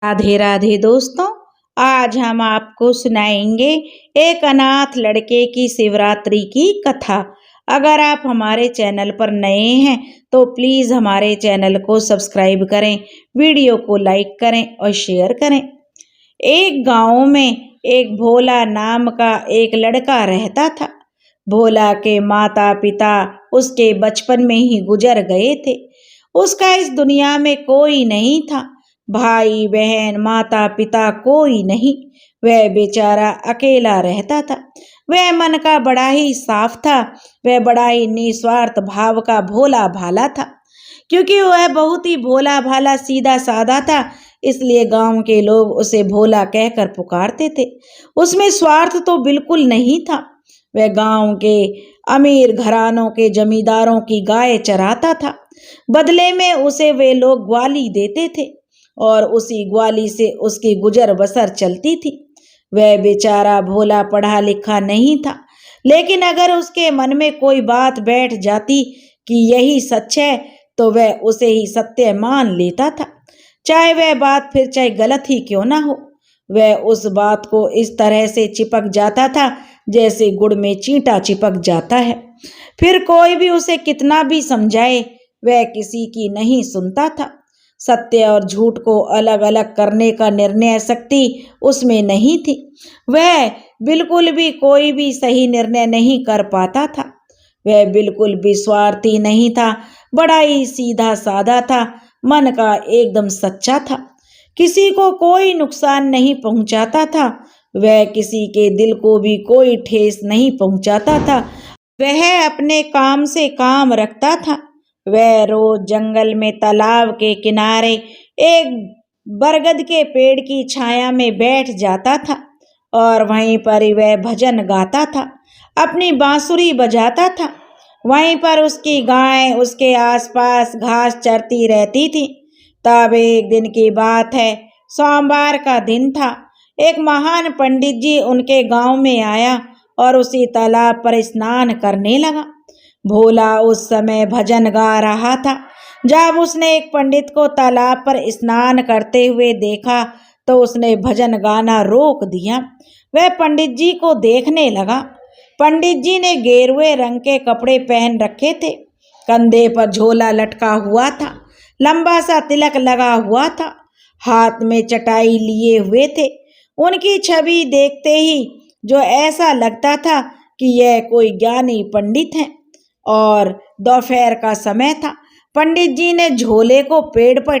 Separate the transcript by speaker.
Speaker 1: राधे राधे दोस्तों। आज हम आपको सुनाएंगे एक अनाथ लड़के की शिवरात्रि की कथा। अगर आप हमारे चैनल पर नए हैं तो प्लीज़ हमारे चैनल को सब्सक्राइब करें, वीडियो को लाइक करें और शेयर करें। एक गांव में एक भोला नाम का एक लड़का रहता था। भोला के माता पिता उसके बचपन में ही गुजर गए थे। उसका इस दुनिया में कोई नहीं था, भाई बहन माता पिता कोई नहीं। वह बेचारा अकेला रहता था। वह मन का बड़ा ही साफ था। वह बड़ा ही निस्वार्थ भाव का भोला भाला था। क्योंकि वह बहुत ही भोला भाला सीधा साधा था, इसलिए गांव के लोग उसे भोला कहकर पुकारते थे। उसमें स्वार्थ तो बिल्कुल नहीं था। वह गांव के अमीर घरानों के जमींदारों की गाय चराता था। बदले में उसे वे लोग ग्वाली देते थे और उसी ग्वाली से उसकी गुजर बसर चलती थी। वह बेचारा भोला पढ़ा लिखा नहीं था, लेकिन अगर उसके मन में कोई बात बैठ जाती कि यही सच है तो वह उसे ही सत्य मान लेता था, चाहे वह बात फिर चाहे गलत ही क्यों ना हो। वह उस बात को इस तरह से चिपक जाता था जैसे गुड़ में चींटा चिपक जाता है। फिर कोई भी उसे कितना भी समझाए वह किसी की नहीं सुनता था। सत्य और झूठ को अलग अलग करने का निर्णय शक्ति उसमें नहीं थी। वह बिल्कुल भी कोई भी सही निर्णय नहीं कर पाता था। वह बिल्कुल भी स्वार्थी नहीं था, बड़ा ही सीधा साधा था, मन का एकदम सच्चा था। किसी को कोई नुकसान नहीं पहुंचाता था। वह किसी के दिल को भी कोई ठेस नहीं पहुंचाता था। वह अपने काम से काम रखता था। वह रोज जंगल में तालाब के किनारे एक बरगद के पेड़ की छाया में बैठ जाता था और वहीं पर ही वह भजन गाता था, अपनी बांसुरी बजाता था। वहीं पर उसकी गाय उसके आसपास घास चरती रहती थी। तब एक दिन की बात है, सोमवार का दिन था। एक महान पंडित जी उनके गांव में आया और उसी तालाब पर स्नान करने लगा। भोला उस समय भजन गा रहा था। जब उसने एक पंडित को तालाब पर स्नान करते हुए देखा तो उसने भजन गाना रोक दिया। वह पंडित जी को देखने लगा। पंडित जी ने गेरुए रंग के कपड़े पहन रखे थे, कंधे पर झोला लटका हुआ था, लंबा सा तिलक लगा हुआ था, हाथ में चटाई लिए हुए थे। उनकी छवि देखते ही जो ऐसा लगता था कि यह कोई ज्ञानी पंडित है। और दोपहर का समय था। पंडित जी ने झोले को पेड़ पर